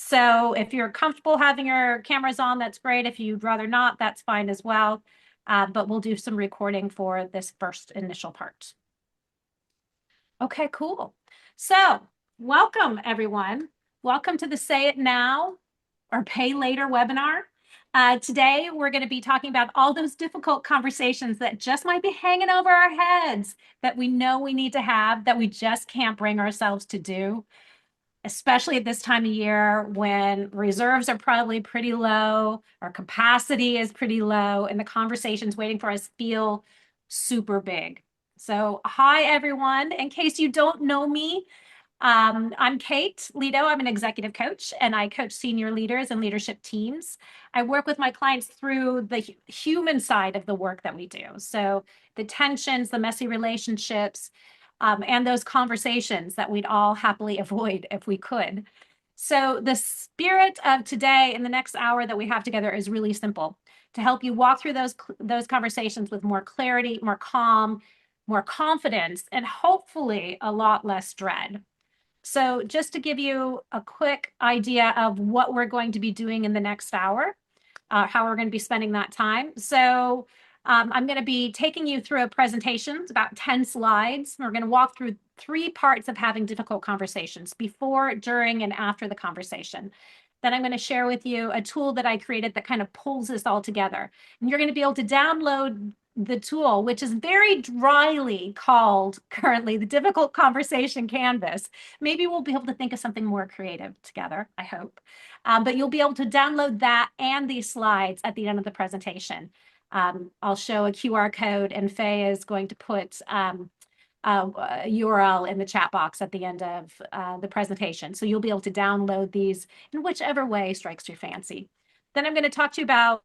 So if you're comfortable having your cameras on, that's great. If you'd rather not, that's fine as well. But we'll do some recording for this first initial part. Okay, cool. So welcome, everyone. Welcome to the Say It Now or Pay Later webinar. Today, we're going to be talking about all those difficult conversations that just might be hanging over our heads that we know we need to have, that we just can't bring ourselves to do, especially at this time of year when reserves are probably pretty low, our capacity is pretty low, and the conversations waiting for us feel super big. So, hi, everyone. In case you don't know me, I'm Kate Leto. I'm an executive coach and I coach senior leaders and leadership teams. I work with my clients through the human side of the work that we do. So the tensions, the messy relationships, and those conversations that we'd all happily avoid if we could. So the spirit of today and the next hour that we have together is really simple to help you walk through those conversations with more clarity, more calm, more confidence, and hopefully a lot less dread. So just to give you a quick idea of what we're going to be doing in the next hour, how we're going to be spending that time. So I'm going to be taking you through a presentation. It's about 10 slides. We're going to walk through 3 parts of having difficult conversations: before, during, and after the conversation. Then I'm going to share with you a tool that I created that kind of pulls this all together. And you're going to be able to download the tool, which is very dryly called currently the Difficult Conversation Canvas. Maybe we'll be able to think of something more creative together, I hope. But you'll be able to download that and these slides at the end of the presentation. I'll show a QR code, and Faye is going to put a URL in the chat box at the end of the presentation. So you'll be able to download these in whichever way strikes your fancy. Then I'm going to talk to you about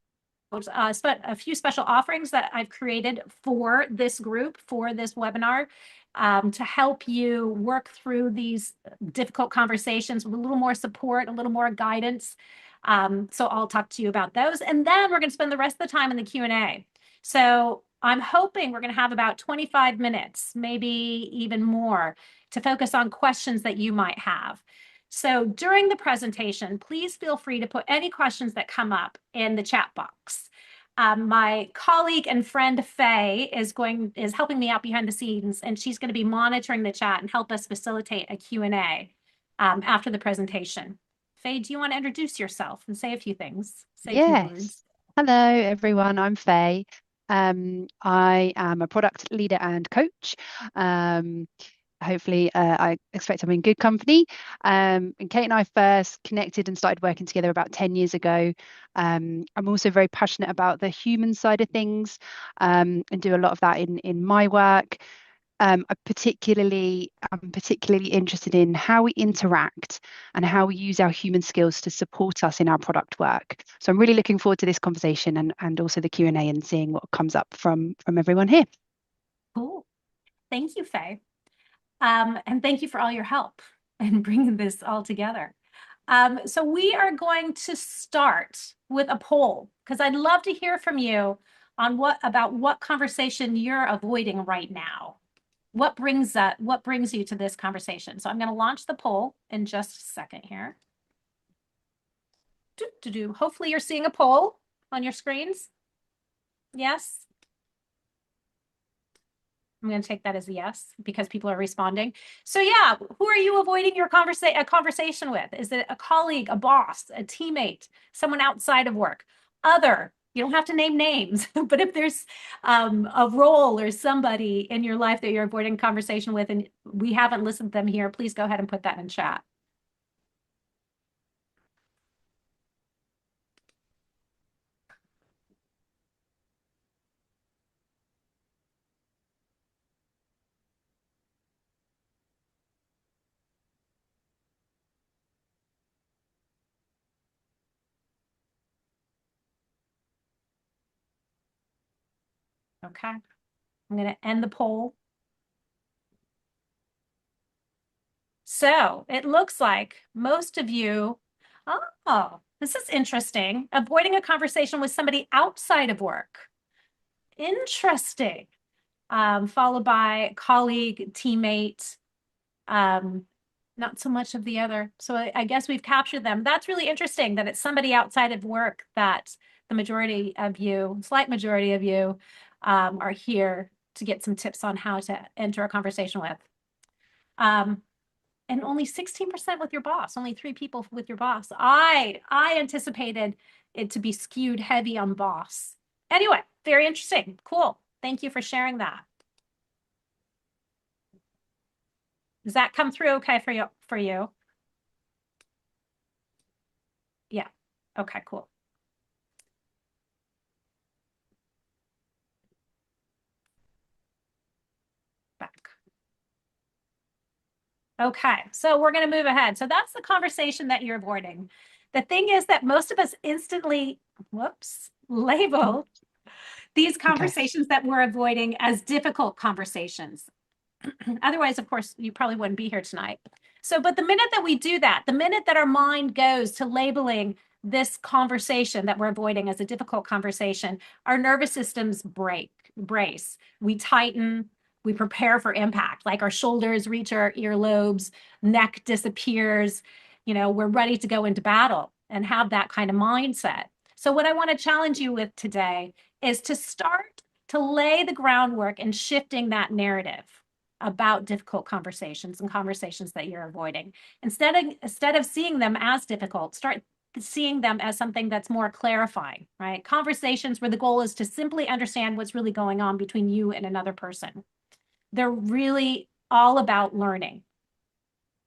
a few special offerings that I've created for this group, for this webinar, to help you work through these difficult conversations with a little more support, a little more guidance. So I'll talk to you about those. And then we're going to spend the rest of the time in the Q&A. So I'm hoping we're going to have about 25 minutes, maybe even more, to focus on questions that you might have. So during the presentation, please feel free to put any questions that come up in the chat box. My colleague and friend Faye is helping me out behind the scenes, and she's going to be monitoring the chat and help us facilitate a Q&A after the presentation. Faye, do you want to introduce yourself and say a few things? Say a few Yes. words. Hello, everyone. I'm Faye. I am a product leader and coach. Um, Hopefully, I expect I'm in good company. And Kate and I first connected and started working together about 10 years ago. I'm also very passionate about the human side of things, and do a lot of that in my work. I'm particularly interested in how we interact and how we use our human skills to support us in our product work. So I'm really looking forward to this conversation and also the Q&A and seeing what comes up from everyone here. Cool. Thank you, Faye. And thank you for all your help in bringing this all together. So we are going to start with a poll because I'd love to hear from you on what conversation you're avoiding right now. What brings you to this conversation? So I'm going to launch the poll in just a second here. Hopefully you're seeing a poll on your screens. Yes. I'm going to take that as a yes because people are responding. So yeah, who are you avoiding a conversation with? Is it a colleague, a boss, a teammate, someone outside of work? Other, you don't have to name names, but if there's a role or somebody in your life that you're avoiding conversation with and we haven't listed them here, please go ahead and put that in chat. Okay, I'm going to end the poll. So it looks like most of you, oh, this is interesting. Avoiding a conversation with somebody outside of work. Interesting. Followed by colleague, teammate. Not so much of the other. So I guess we've captured them. That's really interesting that it's somebody outside of work that the majority of you, slight majority of you, are here to get some tips on how to enter a conversation with. Um, and only 16% with your boss, only 3 people with your boss. I anticipated it to be skewed heavy on boss. Anyway, very interesting. Cool. Thank you for sharing that. Does that come through okay for you? Yeah. Okay, cool. Back. Okay, so we're going to move ahead. So that's the conversation that you're avoiding. The thing is that most of us instantly, whoops, label these Okay. conversations that we're avoiding as difficult conversations. Otherwise, of course, you probably wouldn't be here tonight. So, but the minute that we do that, the minute that our mind goes to labeling this conversation that we're avoiding as a difficult conversation, our nervous systems brace. We tighten, we prepare for impact, like our shoulders reach our earlobes, neck disappears. We're ready to go into battle and have that kind of mindset. So, what I want to challenge you with today is to start to lay the groundwork in shifting that narrative about difficult conversations and conversations that you're avoiding. Instead of seeing them as difficult, start seeing them as something that's more clarifying, right? Conversations where the goal is to simply understand what's really going on between you and another person. They're really all about learning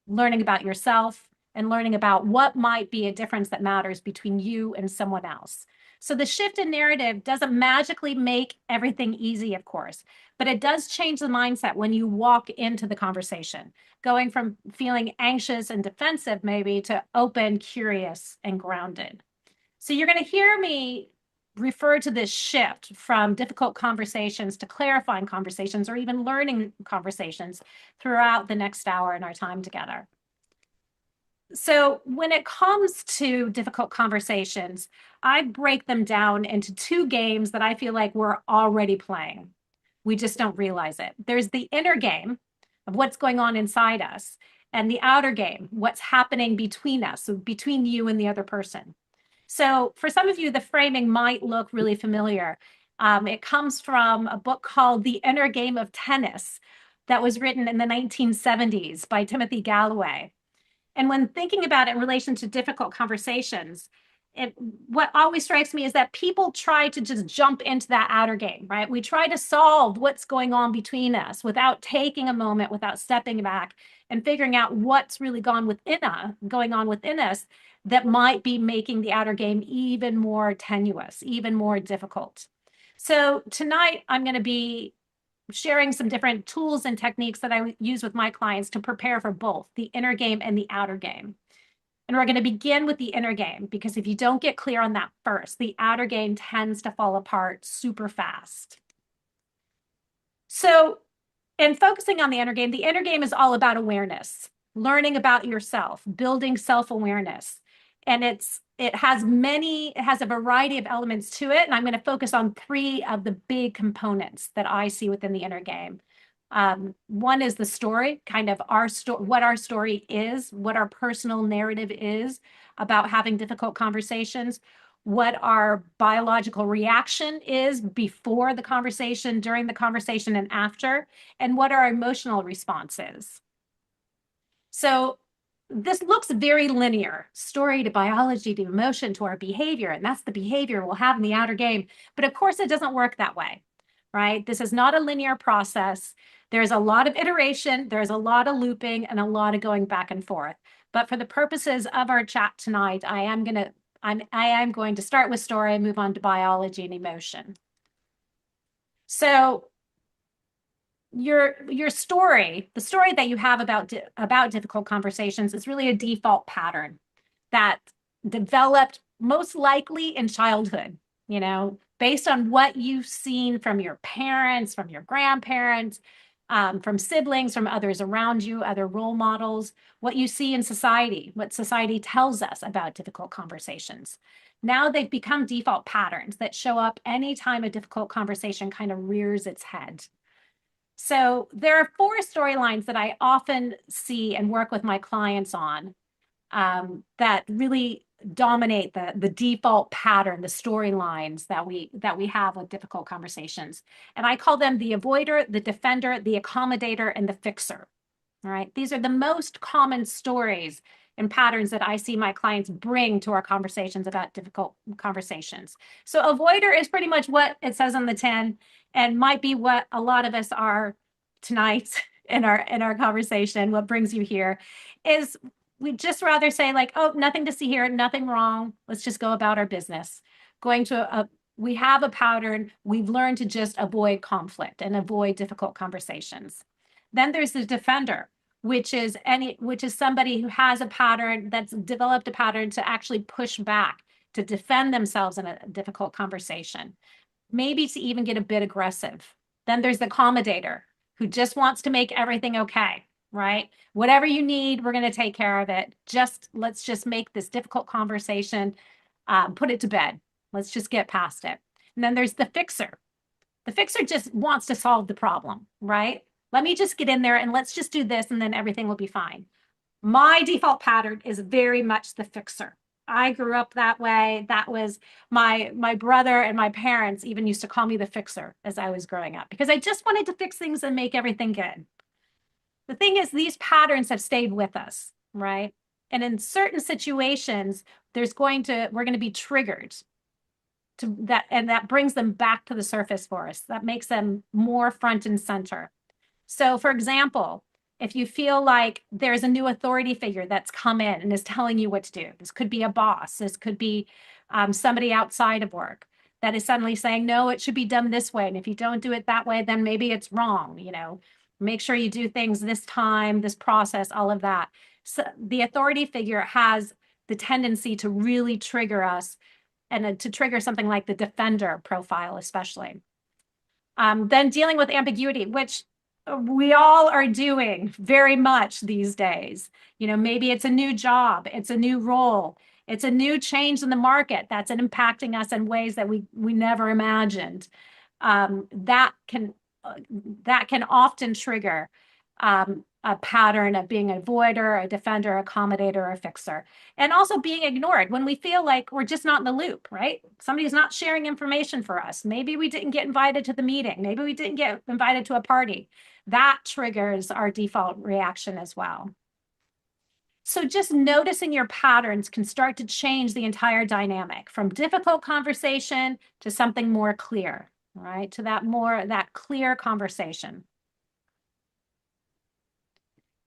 about yourself and learning about what might be a difference that matters between you and someone else. So the shift in narrative doesn't magically make everything easy, of course, but it does change the mindset when you walk into the conversation, going from feeling anxious and defensive maybe to open, curious, and grounded. So you're going to hear me refer to this shift from difficult conversations to clarifying conversations or even learning conversations throughout the next hour in our time together. So when it comes to difficult conversations, I break them down into 2 games that I feel like we're already playing. We just don't realize it. There's the inner game of what's going on inside us, and the outer game, what's happening between us, so between you and the other person. So for some of you, the framing might look really familiar. It comes from a book called The Inner Game of Tennis that was written in the 1970s by Timothy Galloway. And when thinking about it in relation to difficult conversations, what always strikes me is that people try to just jump into that outer game, right? We try to solve what's going on between us without taking a moment, without stepping back and figuring out what's really going on within us that might be making the outer game even more tenuous, even more difficult. So tonight I'm going to be sharing some different tools and techniques that I use with my clients to prepare for both the inner game and the outer game. And we're going to begin with the inner game because if you don't get clear on that first, the outer game tends to fall apart super fast. So, in focusing on the inner game is all about awareness, learning about yourself, building self-awareness. And it has a variety of elements to it. And I'm going to focus on 3 of the big components that I see within the inner game. One is the story, kind of what our story is, what our personal narrative is about having difficult conversations, what our biological reaction is before the conversation, during the conversation, and after, and what our emotional response is. So this looks very linear, story to biology to emotion to our behavior, and that's the behavior we'll have in the outer game. But of course, it doesn't work that way, right? This is not a linear process. There's a lot of iteration, there's a lot of looping, and a lot of going back and forth. But for the purposes of our chat tonight, I am going to start with story and move on to biology and emotion. So your story, the story that you have about difficult conversations is really a default pattern that developed most likely in childhood, based on what you've seen from your parents, from your grandparents, from siblings, from others around you, other role models, what you see in society, what society tells us about difficult conversations. Now they've become default patterns that show up anytime a difficult conversation kind of rears its head. So there are four storylines that I often see and work with my clients on that really dominate the default pattern, the storylines that we have with difficult conversations. And I call them the avoider, the defender, the accommodator, and the fixer. All right. These are the most common stories and patterns that I see my clients bring to our conversations about difficult conversations. So avoider is pretty much what it says on the tin and might be what a lot of us are tonight in our conversation. What brings you here is we just rather say like, oh, nothing to see here, nothing wrong. Let's just go about our business. We have a pattern. We've learned to just avoid conflict and avoid difficult conversations. Then there's the defender, which is somebody who has a pattern, that's developed a pattern to actually push back, to defend themselves in a difficult conversation, maybe to even get a bit aggressive. Then there's the accommodator, who just wants to make everything okay, right? Whatever you need, we're going to take care of it. Let's just make this difficult conversation, put it to bed. Let's just get past it. And then there's the fixer. The fixer just wants to solve the problem, right? Let me just get in there and let's just do this and then everything will be fine. My default pattern is very much the fixer. I grew up that way. That was my brother and my parents even used to call me the fixer as I was growing up because I just wanted to fix things and make everything good. The thing is, these patterns have stayed with us, right? And in certain situations, we're going to be triggered to that, and that brings them back to the surface for us. That makes them more front and center. So, for example, if you feel like there's a new authority figure that's come in and is telling you what to do, this could be a boss, this could be somebody outside of work that is suddenly saying, no, it should be done this way. And if you don't do it that way, then maybe it's wrong. Make sure you do things this time, this process, all of that. So the authority figure has the tendency to really trigger us and to trigger something like the defender profile, especially. Then dealing with ambiguity, which we all are doing very much these days. Maybe it's a new job, it's a new role, it's a new change in the market that's impacting us in ways that we never imagined. That can often trigger a pattern of being an avoider, a defender, accommodator, or a fixer. And also being ignored when we feel like we're just not in the loop, right? Somebody's not sharing information for us. Maybe we didn't get invited to the meeting. Maybe we didn't get invited to a party. That triggers our default reaction as well. So just noticing your patterns can start to change the entire dynamic from difficult conversation to something more clear, right? To that clear conversation.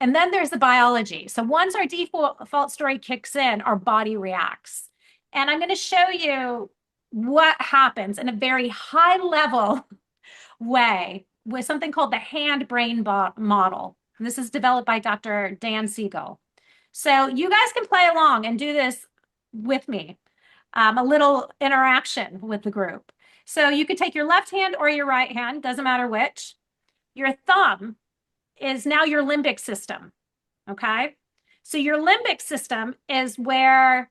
And then there's the biology. So once our default story kicks in, our body reacts. And I'm going to show you what happens in a very high level way with something called the hand-brain model. And this is developed by Dr. Dan Siegel. So you guys can play along and do this with me, a little interaction with the group. So you could take your left hand or your right hand, doesn't matter which. Your thumb is now your limbic system, okay? So your limbic system is where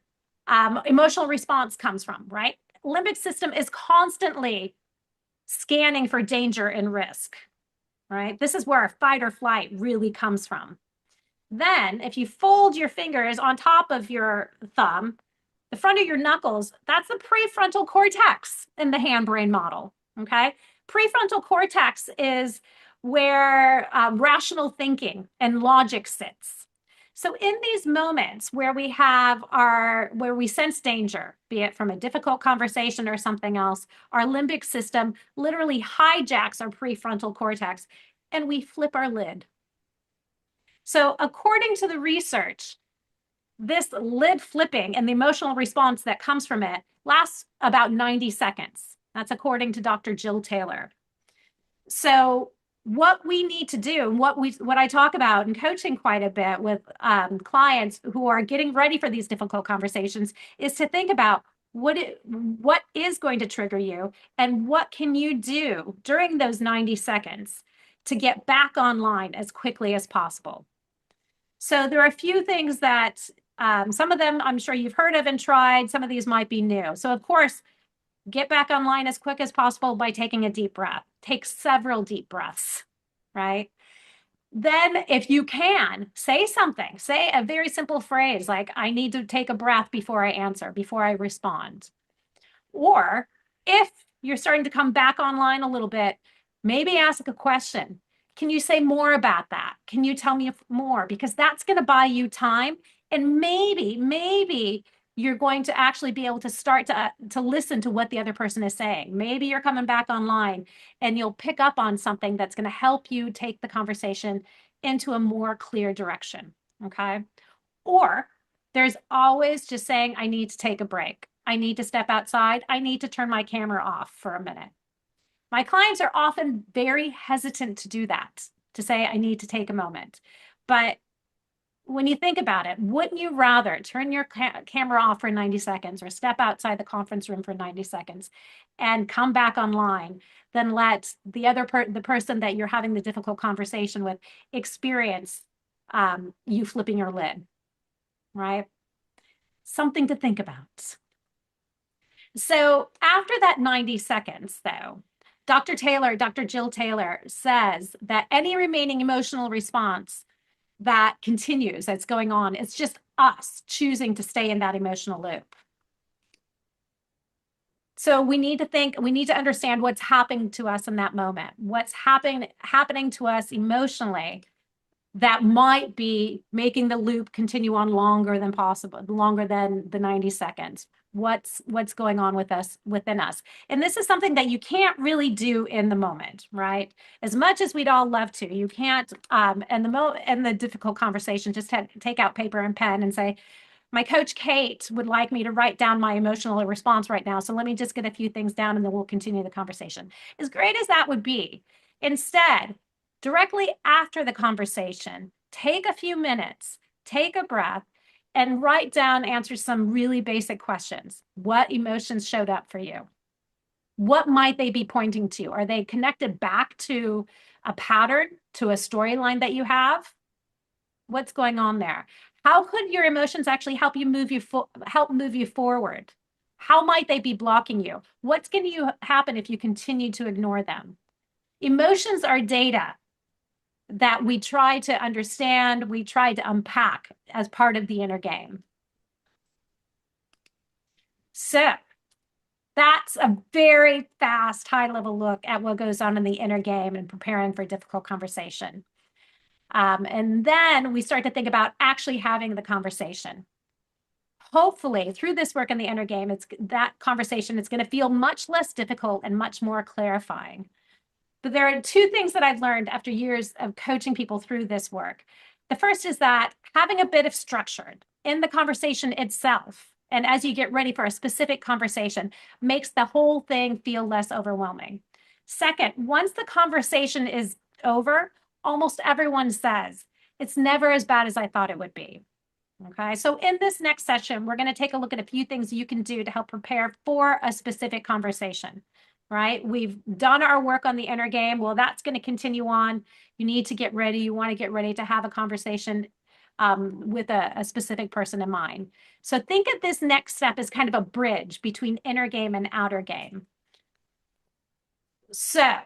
emotional response comes from, right? Limbic system is constantly scanning for danger and risk, right? This is where our fight or flight really comes from. Then if you fold your fingers on top of your thumb, the front of your knuckles, that's the prefrontal cortex in the hand-brain model, okay? Prefrontal cortex is where rational thinking and logic sits. So in these moments where we sense danger, be it from a difficult conversation or something else, our limbic system literally hijacks our prefrontal cortex and we flip our lid. So according to the research, this lid flipping and the emotional response that comes from it lasts about 90 seconds. That's according to Dr. Jill Taylor. So what we need to do, what I talk about in coaching quite a bit with clients who are getting ready for these difficult conversations, is to think about what is going to trigger you and what can you do during those 90 seconds to get back online as quickly as possible. So there are a few things that some of them I'm sure you've heard of and tried. Some of these might be new. So of course, get back online as quick as possible by taking a deep breath. Take several deep breaths, right? Then if you can, say something, say a very simple phrase like, I need to take a breath before I answer, before I respond. Or if you're starting to come back online a little bit, maybe ask a question. Can you say more about that? Can you tell me more? Because that's going to buy you time. And maybe you're going to actually be able to start to listen to what the other person is saying. Maybe you're coming back online and you'll pick up on something that's going to help you take the conversation into a more clear direction. Okay. Or there's always just saying, I need to take a break. I need to step outside. I need to turn my camera off for a minute. My clients are often very hesitant to do that, to say, I need to take a moment. But when you think about it, wouldn't you rather turn your camera off for 90 seconds or step outside the conference room for 90 seconds and come back online than let the person that you're having the difficult conversation with experience you flipping your lid, right? Something to think about. So after that 90 seconds, though, Dr. Jill Taylor says that any remaining emotional response that continues, that's going on, it's just us choosing to stay in that emotional loop. So we need to understand what's happening to us in that moment, what's happening to us emotionally that might be making the loop continue on longer than possible, longer than the 90 seconds. What's going on with us within us. And this is something that you can't really do in the moment, right? As much as we'd all love to, you can't in the difficult conversation, just take out paper and pen and say, my coach Kate would like me to write down my emotional response right now. So let me just get a few things down and then we'll continue the conversation. As great as that would be, instead, directly after the conversation, take a few minutes, take a breath, and write down, answer some really basic questions. What emotions showed up for you? What might they be pointing to? Are they connected back to a pattern, to a storyline that you have? What's going on there? How could your emotions actually help move you forward? How might they be blocking you? What's going to happen if you continue to ignore them? Emotions are data that we try to understand, we try to unpack as part of the inner game. So that's a very fast, high-level look at what goes on in the inner game and preparing for a difficult conversation. And then we start to think about actually having the conversation. Hopefully, through this work in the inner game, that conversation is going to feel much less difficult and much more clarifying. But there are two things that I've learned after years of coaching people through this work. The first is that having a bit of structure in the conversation itself, and as you get ready for a specific conversation, makes the whole thing feel less overwhelming. Second, once the conversation is over, almost everyone says, it's never as bad as I thought it would be. Okay, so in this next session, we're going to take a look at a few things you can do to help prepare for a specific conversation, right? We've done our work on the inner game. Well, that's going to continue on. You need to get ready. You want to get ready to have a conversation with a specific person in mind. So think of this next step as kind of a bridge between inner game and outer game. So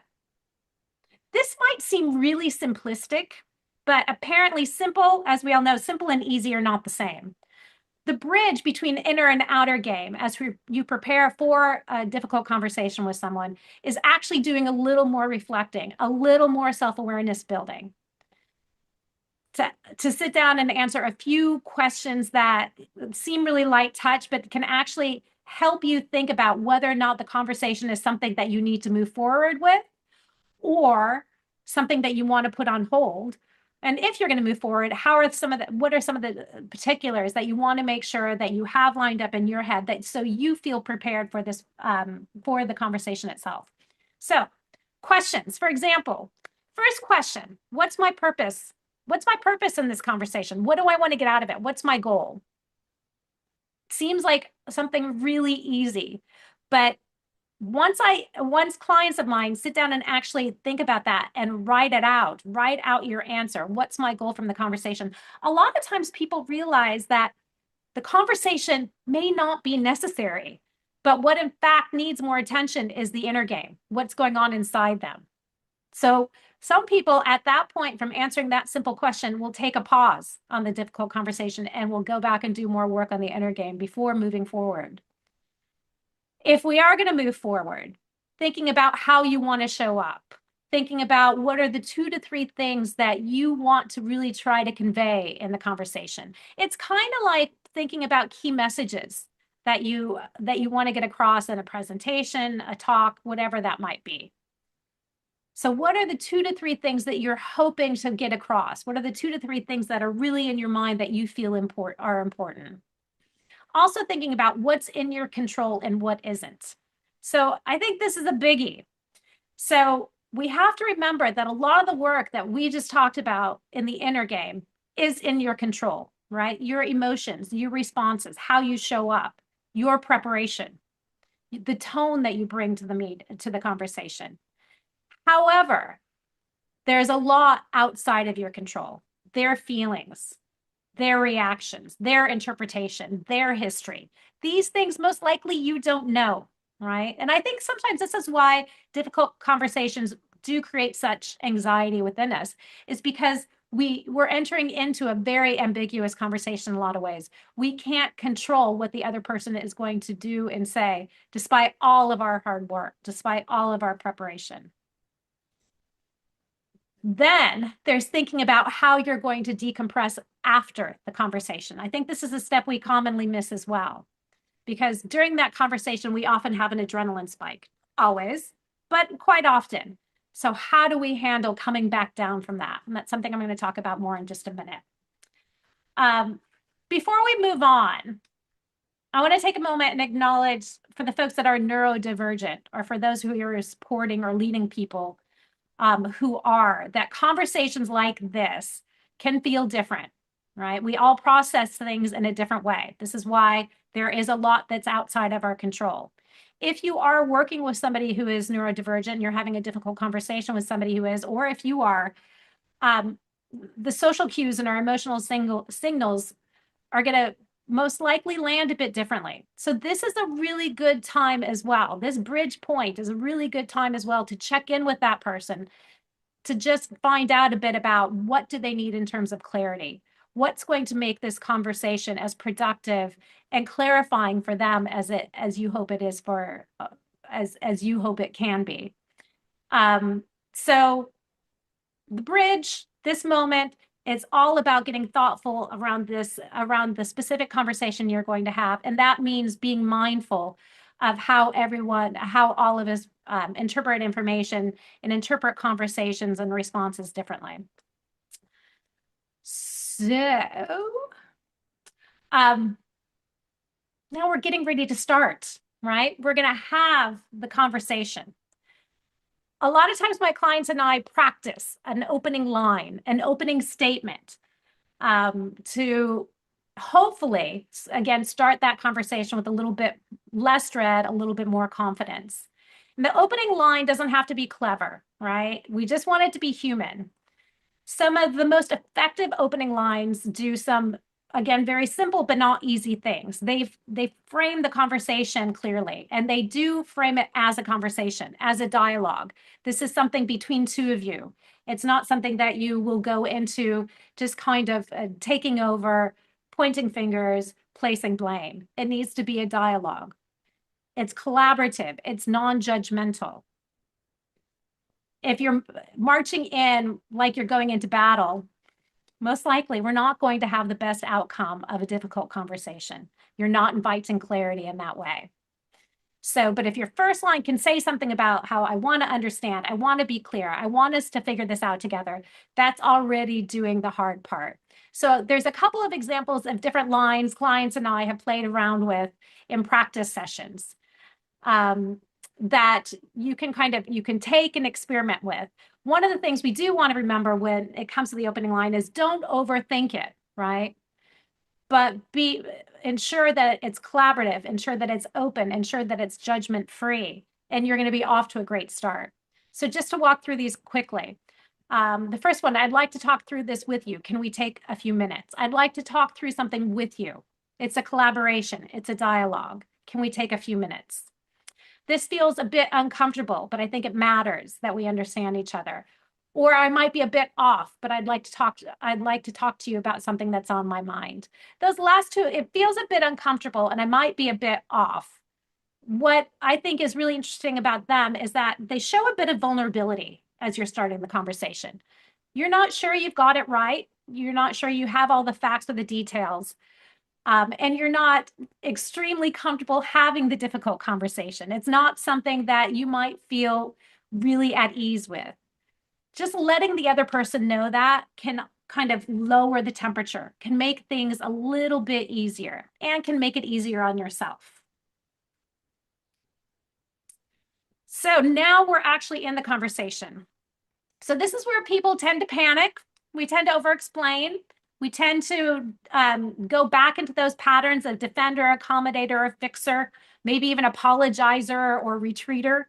this might seem really simplistic, but apparently simple, as we all know, simple and easy are not the same. The bridge between inner and outer game, as you prepare for a difficult conversation with someone, is actually doing a little more reflecting, a little more self-awareness building. To sit down and answer a few questions that seem really light touch, but can actually help you think about whether or not the conversation is something that you need to move forward with, or something that you want to put on hold. And if you're going to move forward, what are some of the particulars that you want to make sure that you have lined up in your head, that so you feel prepared for this, for the conversation itself. So questions, for example, first question, what's my purpose? What's my purpose in this conversation? What do I want to get out of it? What's my goal? Seems like something really easy, but once clients of mine sit down and actually think about that and write out your answer, what's my goal from the conversation? A lot of times people realize that the conversation may not be necessary, but what in fact needs more attention is the inner game, what's going on inside them. So Some people at that point from answering that simple question will take a pause on the difficult conversation and will go back and do more work on the inner game before moving forward. If we are going to move forward, thinking about how you want to show up, thinking about what are the 2 to 3 things that you want to really try to convey in the conversation. It's kind of like thinking about key messages that you want to get across in a presentation, a talk, whatever that might be. So what are the 2 to 3 things that you're hoping to get across? What are the 2 to 3 things that are really in your mind that you feel are important? Also thinking about what's in your control and what isn't. So I think this is a biggie. So we have to remember that a lot of the work that we just talked about in the inner game is in your control, right? Your emotions, your responses, how you show up, your preparation, the tone that you bring to the conversation. However, there's a lot outside of your control. Their feelings, their reactions, their interpretation, their history. These things most likely you don't know, right? And I think sometimes this is why difficult conversations do create such anxiety within us, is because we're entering into a very ambiguous conversation in a lot of ways. We can't control what the other person is going to do and say, despite all of our hard work, despite all of our preparation. Then there's thinking about how you're going to decompress after the conversation. I think this is a step we commonly miss as well, because during that conversation, we often have an adrenaline spike, always, but quite often. So how do we handle coming back down from that? And that's something I'm going to talk about more in just a minute. Before we move on, I want to take a moment and acknowledge for the folks that are neurodivergent, or for those who are supporting or leading people that conversations like this can feel different, right? We all process things in a different way. This is why there is a lot that's outside of our control. If you are working with somebody who is neurodivergent, you're having a difficult conversation with somebody who is, or if you are, the social cues and our emotional signals are going to most likely land a bit differently. So this is a really good time as well. This bridge point is a really good time as well to check in with that person, to just find out a bit about what do they need in terms of clarity. What's going to make this conversation as productive and clarifying for them as you hope it is for as you hope it can be. So the bridge, this moment, it's all about getting thoughtful around the specific conversation you're going to have. And that means being mindful of how all of us interpret information and interpret conversations and responses differently. So now we're getting ready to start, right? We're going to have the conversation. A lot of times my clients and I practice an opening line, an opening statement, to hopefully, again, start that conversation with a little bit less dread, a little bit more confidence. And the opening line doesn't have to be clever, right? We just want it to be human. Some of the most effective opening lines do some, again, very simple but not easy things. They frame the conversation clearly, and they do frame it as a conversation, as a dialogue. This is something between two of you. It's not something that you will go into just kind of taking over, pointing fingers, placing blame. It needs to be a dialogue. It's collaborative. It's non-judgmental. If you're marching in like you're going into battle, most likely we're not going to have the best outcome of a difficult conversation. You're not inviting clarity in that way. So, but if your first line can say something about how I want to understand, I want to be clear, I want us to figure this out together, that's already doing the hard part. So there's a couple of examples of different lines clients and I have played around with in practice sessions that you can take and experiment with. One of the things we do want to remember when it comes to the opening line is don't overthink it, right? But ensure that it's collaborative, ensure that it's open, ensure that it's judgment free, and you're going to be off to a great start. So just to walk through these quickly. The first one, I'd like to talk through this with you. Can we take a few minutes? I'd like to talk through something with you. It's a collaboration. It's a dialogue. Can we take a few minutes? This feels a bit uncomfortable, but I think it matters that we understand each other. Or I might be a bit off, but I'd like to talk to you about something that's on my mind. Those last two, it feels a bit uncomfortable and I might be a bit off. What I think is really interesting about them is that they show a bit of vulnerability as you're starting the conversation. You're not sure you've got it right. You're not sure you have all the facts or the details. And you're not extremely comfortable having the difficult conversation. It's not something that you might feel really at ease with. Just letting the other person know that can kind of lower the temperature, can make things a little bit easier, and can make it easier on yourself. So now we're actually in the conversation. So this is where people tend to panic. We tend to over-explain. We tend to go back into those patterns of defender, accommodator, or fixer, maybe even apologizer or retreater.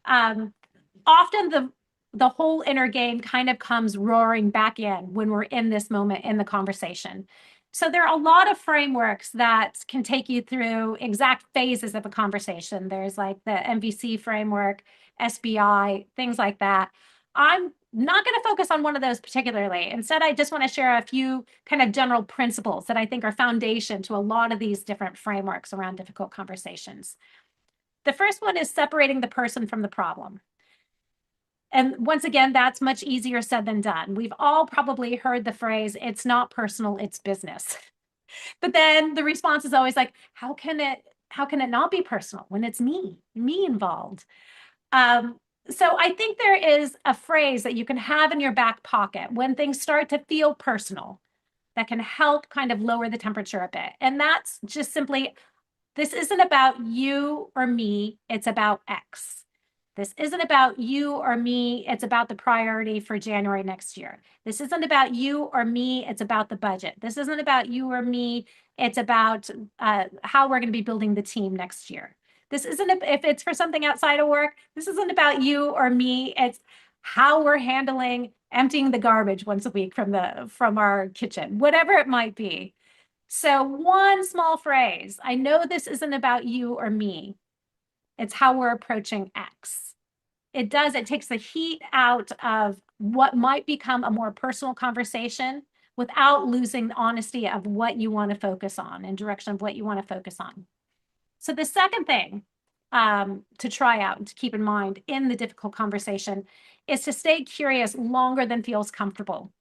Often the whole inner game kind of comes roaring back in when we're in this moment in the conversation. So there are a lot of frameworks that can take you through exact phases of a conversation. There's like the MVC framework, SBI, things like that. I'm not going to focus on one of those particularly. Instead, I just want to share a few kind of general principles that I think are foundation to a lot of these different frameworks around difficult conversations. The first one is separating the person from the problem. And once again, that's much easier said than done. We've all probably heard the phrase, it's not personal, it's business. But then the response is always like, how can it not be personal when it's me involved? So I think there is a phrase that you can have in your back pocket when things start to feel personal that can help kind of lower the temperature a bit. And that's just simply, this isn't about you or me, it's about X. This isn't about you or me, it's about the priority for January next year. This isn't about you or me, it's about the budget. This isn't about you or me, it's about how we're going to be building the team next year. This isn't, if it's for something outside of work, this isn't about you or me, it's how we're handling emptying the garbage once a week from our kitchen, whatever it might be. So one small phrase, I know this isn't about you or me. It's how we're approaching X. It takes the heat out of what might become a more personal conversation without losing the honesty of what you want to focus on and direction of what you want to focus on. So the second thing to try out and to keep in mind in the difficult conversation is to stay curious longer than feels comfortable.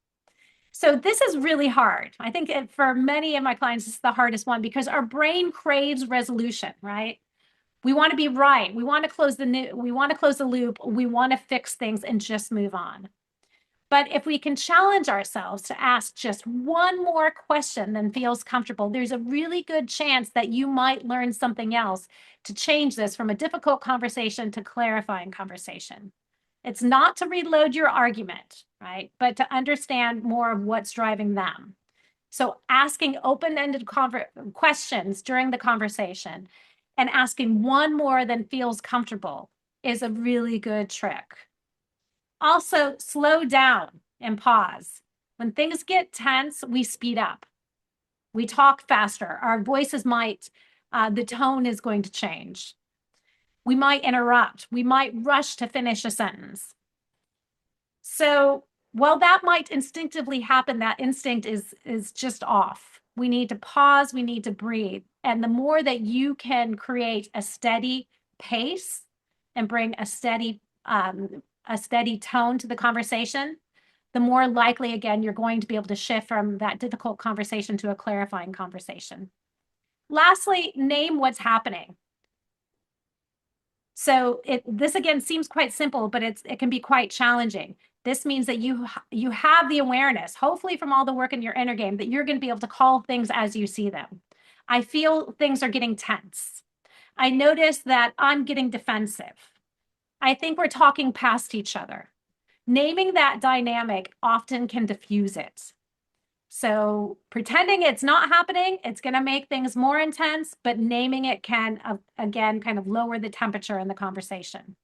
So this is really hard. I think for many of my clients, it's the hardest one because our brain craves resolution, right? We want to be right. We want to close the loop. We want to fix things and just move on. But if we can challenge ourselves to ask just one more question than feels comfortable, there's a really good chance that you might learn something else to change this from a difficult conversation to clarifying conversation. It's not to reload your argument, right? But to understand more of what's driving them. So asking open-ended questions during the conversation and asking one more than feels comfortable is a really good trick. Also, slow down and pause. When things get tense, we speed up. We talk faster. Our voices the tone is going to change. We might interrupt. We might rush to finish a sentence. So while that might instinctively happen, that instinct is just off. We need to pause. We need to breathe. And the more that you can create a steady pace and bring a steady tone to the conversation, the more likely, again, you're going to be able to shift from that difficult conversation to a clarifying conversation. Lastly, name what's happening. So this again seems quite simple, but it can be quite challenging. This means that you have the awareness, hopefully from all the work in your inner game, that you're going to be able to call things as you see them. I feel things are getting tense. I notice that I'm getting defensive. I think we're talking past each other. Naming that dynamic often can diffuse it. So pretending it's not happening, it's going to make things more intense, but naming it can, again, kind of lower the temperature in the conversation.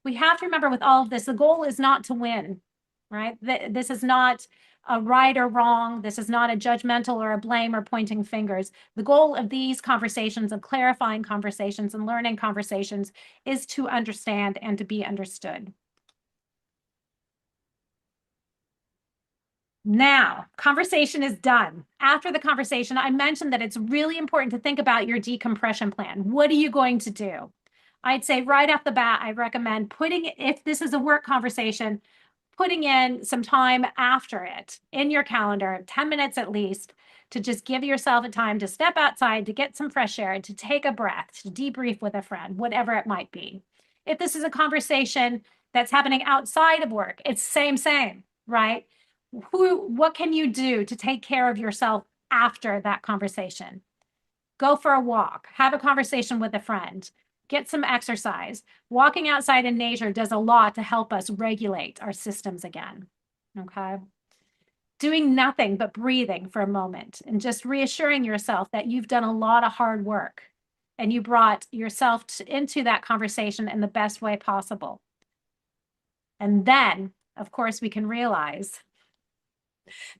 We have to remember with all of this, the goal is not to win, right? This is not a right or wrong. This is not a judgmental or a blame or pointing fingers. The goal of these conversations, of clarifying conversations and learning conversations, is to understand and to be understood. Now, conversation is done. After the conversation, I mentioned that it's really important to think about your decompression plan. What are you going to do? I'd say right off the bat, I recommend putting, if this is a work conversation, putting in some time after it in your calendar, 10 minutes at least, to just give yourself a time to step outside, to get some fresh air, to take a breath, to debrief with a friend, whatever it might be. If this is a conversation that's happening outside of work, it's same, right? What can you do to take care of yourself after that conversation? Go for a walk, have a conversation with a friend, get some exercise. Walking outside in nature does a lot to help us regulate our systems again. Okay. Doing nothing but breathing for a moment and just reassuring yourself that you've done a lot of hard work and you brought yourself into that conversation in the best way possible. And then, of course, we can realize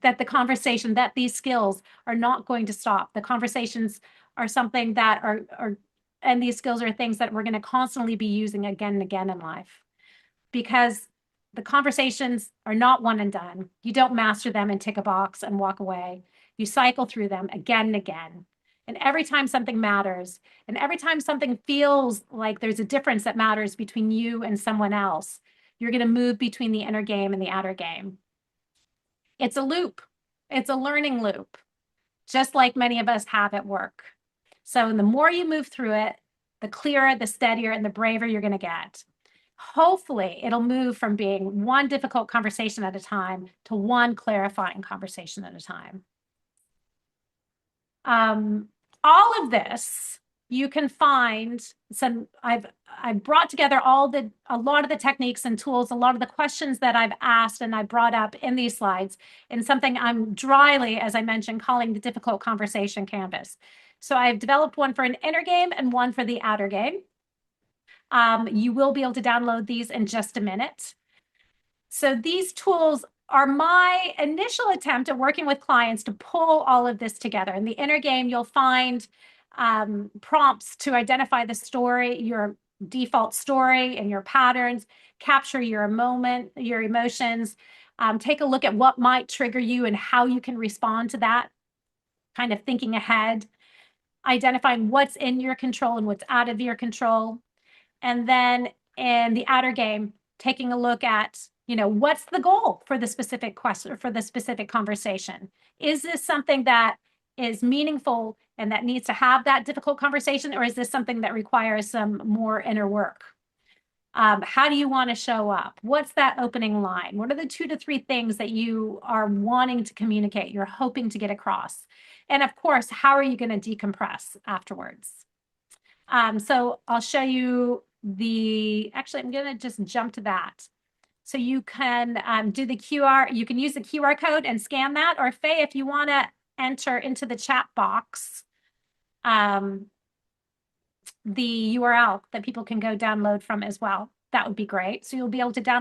that the conversation, that these skills are not going to stop. The conversations are something that are and these skills are things that we're going to constantly be using again and again in life, because the conversations are not one and done. You don't master them and tick a box and walk away. You cycle through them again and again. And every time something matters, and every time something feels like there's a difference that matters between you and someone else, you're going to move between the inner game and the outer game. It's a loop. It's a learning loop, just like many of us have at work. So the more you move through it, the clearer, the steadier, and the braver you're going to get. Hopefully, it'll move from being one difficult conversation at a time to one clarifying conversation at a time. All of this you can find some. I've brought together a lot of the techniques and tools, a lot of the questions that I've asked and I brought up in these slides in something I'm dryly, as I mentioned, calling the difficult conversation canvas. So I've developed one for an inner game and one for the outer game. You will be able to download these in just a minute. So these tools are my initial attempt at working with clients to pull all of this together. In the inner game, you'll find prompts to identify the story, your default story and your patterns, capture your moment, your emotions, take a look at what might trigger you and how you can respond to that, kind of thinking ahead, identifying what's in your control and what's out of your control. And then in the outer game, taking a look at, what's the goal for the specific question, for the specific conversation? Is this something that is meaningful and that needs to have that difficult conversation, or is this something that requires some more inner work? How do you want to show up? What's that opening line? What are the 2 to 3 things that you are wanting to communicate, you're hoping to get across? And of course, how are you going to decompress afterwards? So I'll show you actually, I'm going to just jump to that. So you can do the QR, you can use the QR code and scan that, or Faye, if you want to enter into the chat box the URL that people can go download from as well, that would be great. So you'll be able to download